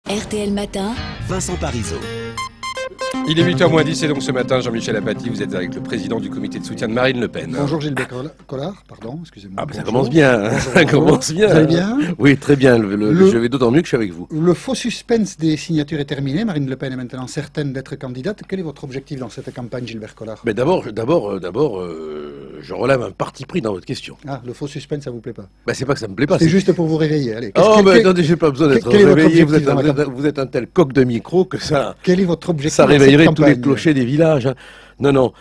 RTL Matin, Vincent Parisot. Il est 8h moins 10 et donc ce matin, Jean-Michel Apathy, vous êtes avec le président du comité de soutien de Marine Le Pen. Bonjour Gilbert Collard, pardon, excusez-moi. Ah ben ça commence bien, hein. Bonjour, Ça commence bien. Vous allez bien? Oui, très bien, je vais d'autant mieux que je suis avec vous. Le faux suspense des signatures est terminé, Marine Le Pen est maintenant certaine d'être candidate. Quel est votre objectif dans cette campagne, Gilbert Collard? Mais d'abord, je relève un parti pris dans votre question. Ah, le faux suspense, ça vous plaît pas? Ben c'est pas que ça me plaît pas. C'est juste pour vous réveiller, allez. Oh, mais attendez, j'ai pas besoin d'être quel est votre réveillé, objectif dans la vous êtes un tel coq de micro que ça... Quel est votre objectif Ça dans cette réveillerait tous campagne? les clochers des villages. Hein. Non.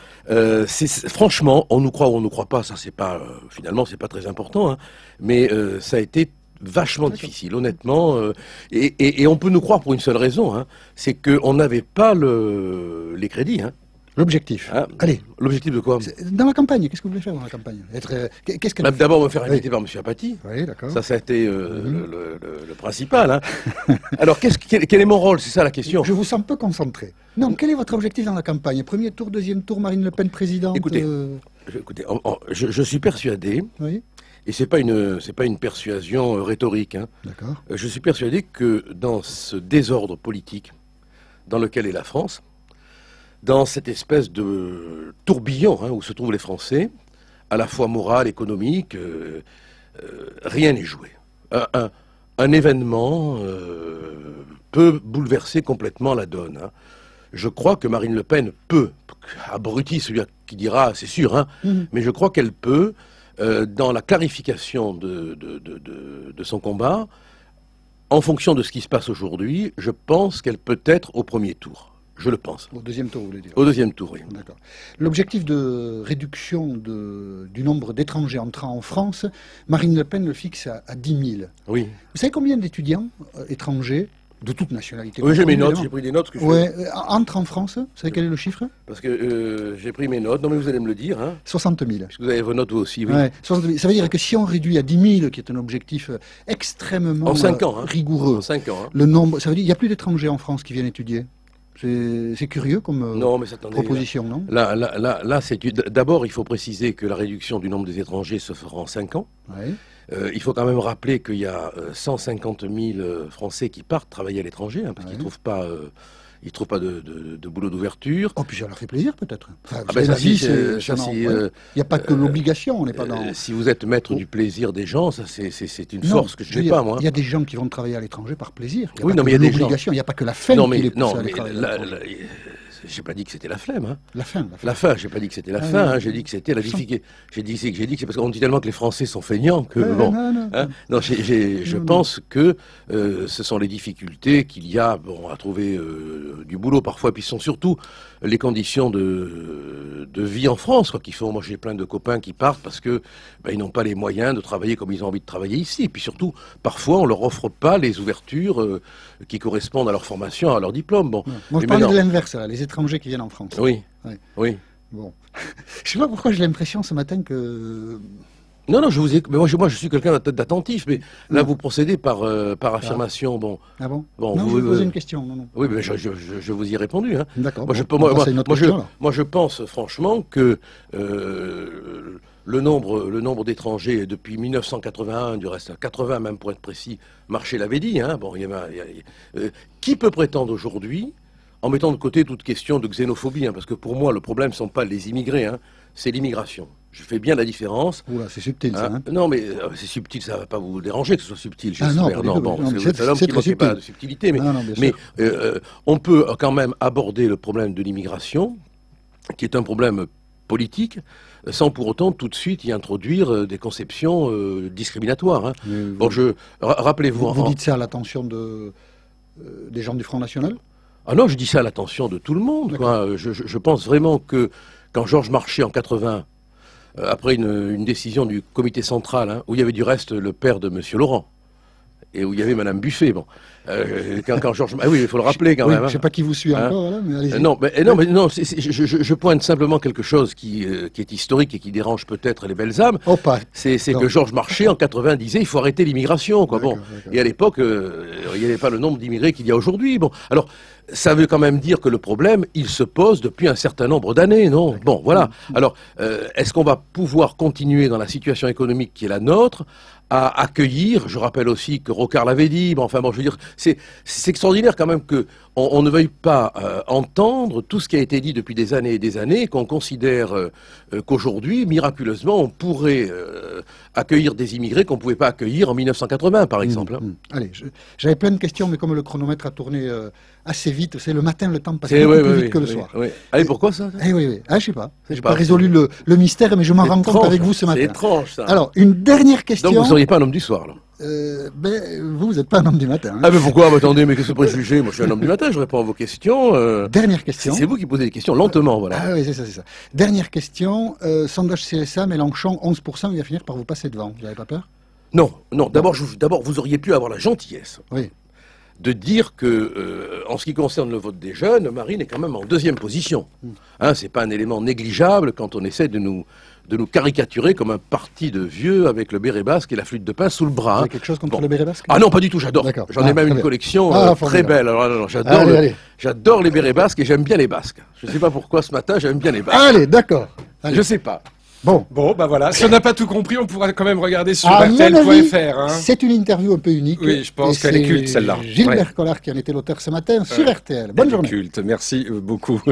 Franchement, on nous croit ou on nous croit pas. Ça, c'est pas finalement, c'est pas très important. Hein. Mais ça a été vachement difficile, honnêtement. Et on peut nous croire pour une seule raison. Hein. C'est qu'on n'avait pas les crédits. Hein. L'objectif. Hein. Allez. L'objectif de quoi? Dans la campagne, qu'est-ce que vous voulez faire dans la campagne? D'abord, me faire inviter par M. Apathy. Oui, d'accord. Ça a été le principal. Hein. Alors, quel est mon rôle? C'est ça la question. Je vous sens peu concentré. Non, quel est votre objectif dans la campagne? Premier tour, deuxième tour, Marine Le Pen présidente? Écoutez, je suis persuadé, Oui. et c'est pas une persuasion rhétorique, hein. D'accord. Je suis persuadé que dans ce désordre politique dans lequel est la France, dans cette espèce de tourbillon où se trouvent les Français, à la fois moral, économique, rien n'est joué. Un événement peut bouleverser complètement la donne. Hein. Je crois que Marine Le Pen peut, abruti celui qui dira, c'est sûr, hein, mais je crois qu'elle peut, dans la clarification de son combat, en fonction de ce qui se passe aujourd'hui, je pense qu'elle peut être au premier tour. Je le pense. Au deuxième tour, vous voulez dire? Au deuxième tour, oui. D'accord. L'objectif de réduction du nombre d'étrangers entrant en France, Marine Le Pen le fixe à 10 000. Oui. Vous savez combien d'étudiants étrangers, de toute nationalité? Oui, j'ai mes notes, j'ai pris des notes. Entrent en France, vous savez quel est le chiffre? Parce que j'ai pris mes notes, non mais vous allez me le dire. Hein. 60 000. Parce que vous avez vos notes vous aussi, oui. Ouais, 60 000. Ça veut dire que si on réduit à 10 000, qui est un objectif extrêmement en 5 ans, rigoureux, en 5 ans, hein. Le nombre, ça veut dire qu'il n'y a plus d'étrangers en France qui viennent étudier. C'est curieux comme non, mais attendez, proposition, non? Là d'abord, il faut préciser que la réduction du nombre des étrangers se fera en 5 ans. Ouais. Il faut quand même rappeler qu'il y a 150 000 Français qui partent travailler à l'étranger, hein, parce qu'ils ne trouvent pas... Ils ne trouvent pas de boulot d'ouverture. Oh, puis ça leur fait plaisir, peut-être. Enfin, il n'y a pas que l'obligation, on n'est pas dans... Si vous êtes maître du plaisir des gens, ça c'est une force que je n'ai pas, moi. Il y a des gens qui vont travailler à l'étranger par plaisir. Oui, non, mais il y a des gens... Il n'y a pas que la flemme qui les pousse à aller travailler à l'étranger. J'ai pas dit que c'était la flemme. Hein. La fin. J'ai pas dit que c'était la fin. Hein. J'ai dit que c'était la difficulté. J'ai dit que c'est parce qu'on dit tellement que les Français sont feignants que je pense que ce sont les difficultés qu'il y a à trouver du boulot parfois. Puis ce sont surtout les conditions de vie en France qui font. Moi, j'ai plein de copains qui partent parce que ils n'ont pas les moyens de travailler comme ils ont envie de travailler ici. Et puis surtout, parfois, on leur offre pas les ouvertures qui correspondent à leur formation, à leur diplôme. Bon. Moi, je parlais de l'inverse, les étrangers qui viennent en France. Oui. Ouais. Oui. Bon. Je sais pas pourquoi j'ai l'impression ce matin que... Non, mais moi, je suis quelqu'un d'attentif, mais là, vous procédez par affirmation. Bon. Ah bon? Bon, non, vous posez une question. Non. Oui, mais je vous y ai répondu. Hein. D'accord. Moi, je pense franchement que le nombre d'étrangers depuis 1981, du reste 80 même pour être précis, Marché l'avait dit. Hein, qui peut prétendre aujourd'hui, en mettant de côté toute question de xénophobie, parce que pour moi, le problème ne sont pas les immigrés, c'est l'immigration. Je fais bien la différence. Oula, c'est subtil, ça. Hein. Non, mais c'est subtil, ça ne va pas vous déranger que ce soit subtil, j'espère. C'est un homme qui ne manque pas de subtilité. Mais on peut quand même aborder le problème de l'immigration, qui est un problème politique, sans pour autant tout de suite y introduire des conceptions discriminatoires. Hein. Rappelez-vous... Vous dites ça à l'attention des gens du Front National? Ah non, je dis ça à l'attention de tout le monde. Je pense vraiment que quand Georges Marchais, en 80, après une décision du comité central, où il y avait du reste le père de M. Laurent, et où il y avait Mme Buffet, quand Georges... Ah oui, il faut le rappeler quand même. Je ne sais pas qui vous suit encore, là, mais allez-y. Non, je pointe simplement quelque chose qui est historique et qui dérange peut-être les belles âmes. C'est que Georges Marchais, en 80, disait il faut arrêter l'immigration. D'accord. Et à l'époque, il n'y avait pas le nombre d'immigrés qu'il y a aujourd'hui. Bon, alors, ça veut quand même dire que le problème, il se pose depuis un certain nombre d'années, non? Bon, voilà. Alors, est-ce qu'on va pouvoir continuer dans la situation économique qui est la nôtre à accueillir. Je rappelle aussi que Rocard l'avait dit. Mais enfin bon, je veux dire, c'est extraordinaire quand même que on ne veuille pas entendre tout ce qui a été dit depuis des années et des années, qu'on considère qu'aujourd'hui, miraculeusement, on pourrait accueillir des immigrés qu'on ne pouvait pas accueillir en 1980, par exemple. Allez, j'avais plein de questions, mais comme le chronomètre a tourné assez vite, c'est le matin, le temps passe beaucoup plus vite que le soir. Allez, pourquoi ça? Oui. Ah, je sais pas. J'ai pas résolu le mystère, mais je m'en rends compte avec vous ce matin. C'est étrange, ça. Alors, une dernière question. Donc, vous ne seriez pas un homme du soir, là? Vous n'êtes pas un homme du matin. Hein. Ah, mais pourquoi? Attendez, mais qu'est-ce que préjugé? Moi, je suis un homme du matin, je réponds à vos questions. Dernière question. C'est vous qui posez des questions lentement, voilà. Ah oui, c'est ça. Dernière question. Sondage CSA, Mélenchon, 11%, il va finir par vous passer devant. Vous n'avez pas peur? Non. D'abord, vous auriez pu avoir la gentillesse de dire que, en ce qui concerne le vote des jeunes, Marine est quand même en deuxième position. Hein, c'est pas un élément négligeable quand on essaie de nous caricaturer comme un parti de vieux avec le béret basque et la flûte de pain sous le bras. Vous avez quelque chose contre le béret basque? Ah non, pas du tout, j'adore. J'en ai même une collection très belle. Alors, j'adore les bérets basques et j'aime bien les basques. Je ne sais pas pourquoi ce matin j'aime bien les basques. Allez, d'accord. Je sais pas. Bon, bah voilà. Si on n'a pas tout compris, on pourra quand même regarder sur RTL.fr. Hein. C'est une interview un peu unique. Oui, je pense qu'elle est culte, celle-là. Gilbert Collard qui en était l'auteur ce matin sur RTL. Bonne journée. Culte, merci beaucoup.